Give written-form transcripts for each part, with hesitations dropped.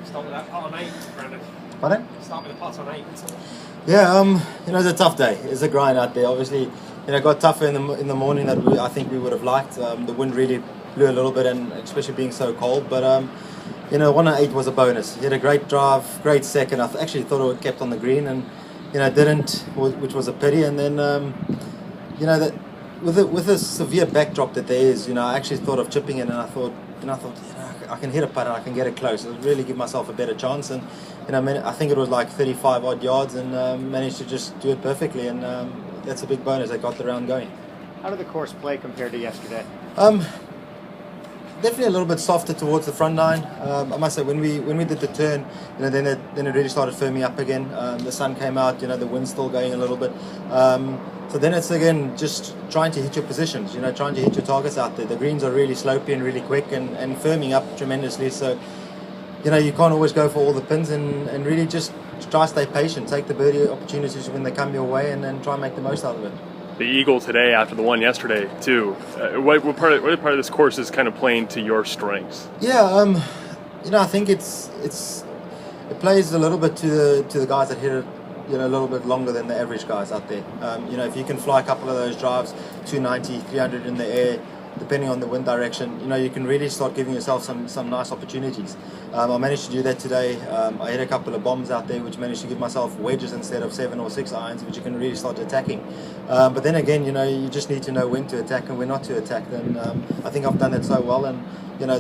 Start with that pot on 8, Branden. Pardon? Start with a pot on 8. Yeah, it's a tough day. It's a grind out there. Obviously, it got tougher in the morning that I think we would have liked. The wind really blew a little bit, and especially being so cold. But 1 and 8 was a bonus. He had a great drive, great second. I actually thought it would kept on the green, and didn't, which was a pity. And then that with the severe backdrop that there is, I actually thought of chipping it, and I thought, I can hit a putt and I can get it close. It'll really give myself a better chance. And I think it was like 35 odd yards, and managed to just do it perfectly. And that's a big bonus. I got the round going. How did the course play compared to yesterday? Definitely a little bit softer towards the front nine. I must say, when we did the turn, then it really started firming up again. The sun came out, the wind's still going a little bit. So then it's again just trying to hit your positions, trying to hit your targets out there. The greens are really slopey and really quick and firming up tremendously. So you can't always go for all the pins, and really just try to stay patient, take the birdie opportunities when they come your way, and then try and make the most out of it. The eagle today after the one yesterday too. What part of this course is kind of playing to your strengths? Yeah, I think it plays a little bit to the guys that hit it, a little bit longer than the average guys out there. If you can fly a couple of those drives, 290, 300 in the air, depending on the wind direction, you can really start giving yourself some nice opportunities. I managed to do that today. I hit a couple of bombs out there, which managed to give myself wedges instead of 7 or 6 irons, which you can really start attacking. But then again, you just need to know when to attack and when not to attack. And I think I've done that so well. And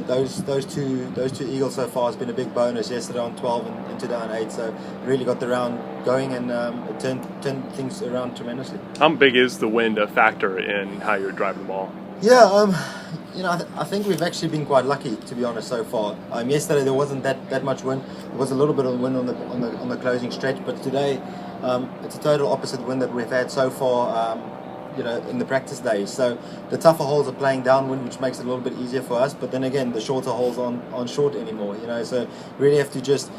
those two eagles so far has been a big bonus. Yesterday on 12 and today on 8. So really got the round going, and it turned things around tremendously. How big is the wind a factor in how you're driving the ball? Yeah, I think we've actually been quite lucky, to be honest, so far. Yesterday there wasn't that much wind. There was a little bit of wind on the closing stretch, but today it's a total opposite wind that we've had so far. In the practice days. So the tougher holes are playing downwind, which makes it a little bit easier for us. But then again, the shorter holes aren't short anymore. So really have to just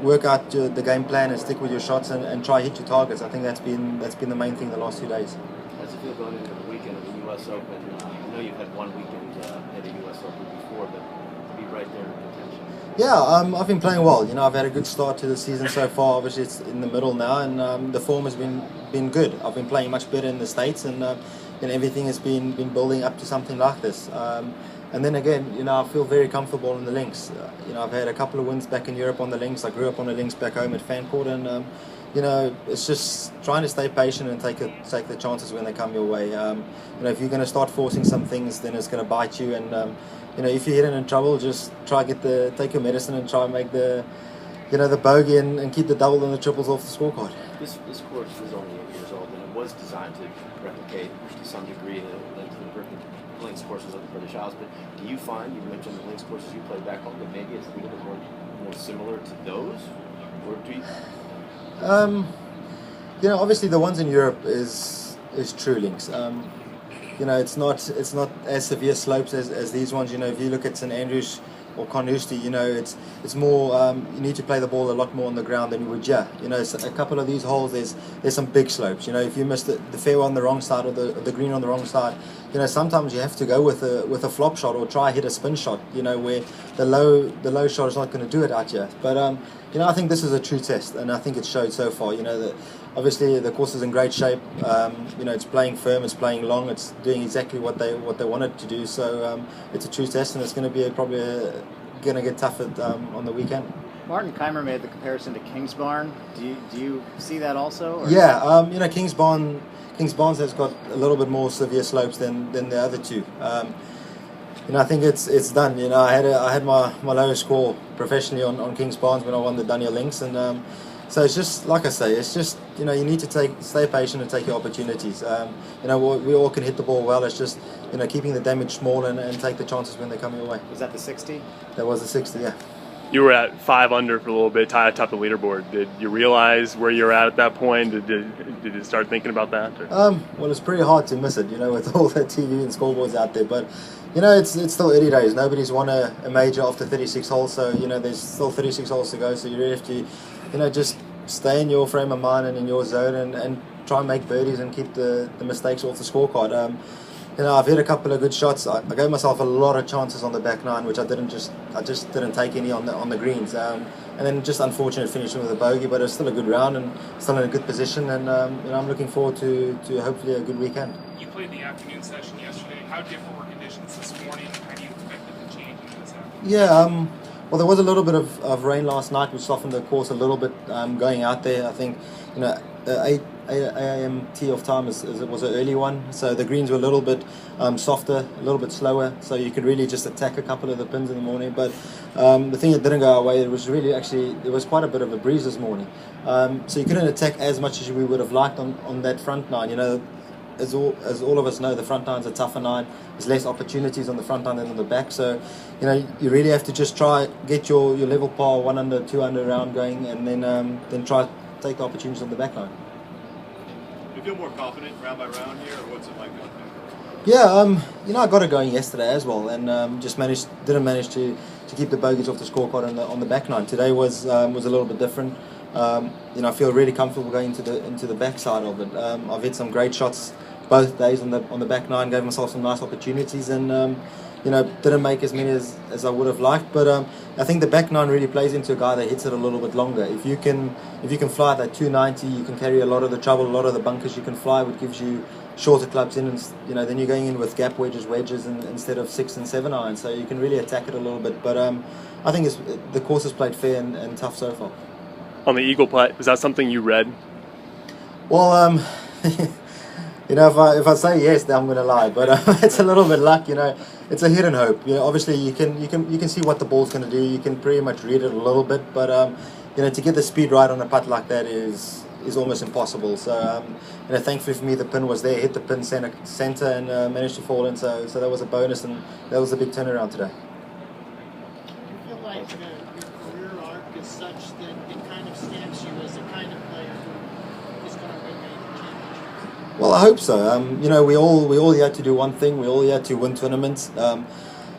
work out the game plan and stick with your shots and try hit your targets. I think that's been the main thing the last 2 days. How's it feel going into the weekend of the U.S. Open? I know you've had one weekend at a U.S. Open before, but to be right there in contention. Yeah, I've been playing well. I've had a good start to the season so far. Obviously, it's in the middle now, and the form has been good. I've been playing much better in the States, and everything has been building up to something like this. And then again, I feel very comfortable in the links. I've had a couple of wins back in Europe on the links. I grew up on the links back home at Fancourt, and it's just trying to stay patient and take the chances when they come your way. If you're going to start forcing some things, then it's going to bite you. And if you're hitting in trouble, just take your medicine and try and make the bogey and keep the double and the triples off the scorecard. This course is only 8 years old, and it was designed to replicate to some degree the links courses of the British Isles. But do you find, you mentioned the links courses you played back home, that maybe it's a little bit more similar to those, or do you? Obviously the ones in Europe is true links. It's not as severe slopes as these ones. If you look at St Andrews or Carnoustie, it's more. You need to play the ball a lot more on the ground than you would here. A couple of these holes, there's some big slopes. If you miss the fairway on the wrong side or the green on the wrong side, sometimes you have to go with a flop shot or try hit a spin shot. Where the low shot is not going to do it out here. But I think this is a true test, and I think it showed so far. Obviously the course is in great shape. It's playing firm, it's playing long, it's doing exactly what they wanted to do. So it's a true test, and it's going to be probably going to get tougher on the weekend. Martin Keimer made the comparison to Kingsbarn. Do you see that also? Or? Yeah, Kingsbarns has got a little bit more severe slopes than the other two. I think it's done. I had my lowest score professionally on Kingsbarns when I won the Daniel Links, and so it's just like I say, it's just you need to stay patient and take your opportunities. We all can hit the ball well. It's just keeping the damage small and take the chances when they come your way. Was that the 60? That was the 60, yeah. You were at 5 under for a little bit, tied atop the leaderboard. Did you realize where you were at that point? Did you start thinking about that? Well, it's pretty hard to miss it, with all the TV and scoreboards out there. But it's still early days. Nobody's won a major after 36 holes, so there's still 36 holes to go. So you really have to, just stay in your frame of mind and in your zone and try and make birdies and keep the mistakes off the scorecard. I've hit a couple of good shots. I gave myself a lot of chances on the back nine, which I just didn't take any on the greens. And then just unfortunate finishing with a bogey, but it's still a good round and still in a good position. And I'm looking forward to hopefully a good weekend. You played the afternoon session yesterday. How different were conditions this morning? How do you expect it to change into this afternoon? Yeah, well, there was a little bit of rain last night, which softened the course a little bit going out there. I think, the 8 a.m. tee off time was an early one, so the greens were a little bit softer, a little bit slower, so you could really just attack a couple of the pins in the morning. But the thing that didn't go our way, it was really there was quite a bit of a breeze this morning, so you couldn't attack as much as we would have liked on that front nine. As all of us know, the front nine's a tougher nine. There's less opportunities on the front nine than on the back. So, you really have to just try get your level par 1 under, 2 under round going, and then try take the opportunities on the back nine. Do you feel more confident round by round here, or what's it like out there? Yeah, I got it going yesterday as well, and didn't manage to keep the bogeys off the scorecard on the back nine. Today was a little bit different. I feel really comfortable going into the backside of it. I've hit some great shots both days on the back nine, gave myself some nice opportunities, and didn't make as many as I would have liked. But I think the back nine really plays into a guy that hits it a little bit longer. If you can fly that 290, you can carry a lot of the trouble, a lot of the bunkers you can fly, which gives you shorter clubs in, and then you're going in with gap wedges instead of 6 and 7 irons, so you can really attack it a little bit. But I think the course has played fair and tough so far. On the eagle putt, was that something you read? Well, if I say yes, then I'm going to lie. But it's a little bit luck. It's a hit and hope. Obviously you can see what the ball's going to do. You can pretty much read it a little bit. But to get the speed right on a putt like that is almost impossible. So thankfully for me, the pin was there, hit the pin center, and managed to fall in. So that was a bonus, and that was a big turnaround today. You feel like your career arc is such that it kind of stamps you as the kind of player who is going to win major championships? Well, I hope so. We all here to do one thing. We all here to win tournaments.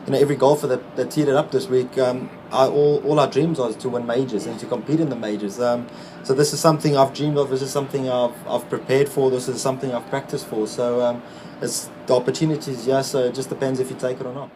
Every golfer that teed it up this week, all our dreams are to win majors and to compete in the majors. So this is something I've dreamed of. This is something I've prepared for. This is something I've practiced for. So it's the opportunities, yeah. So it just depends if you take it or not.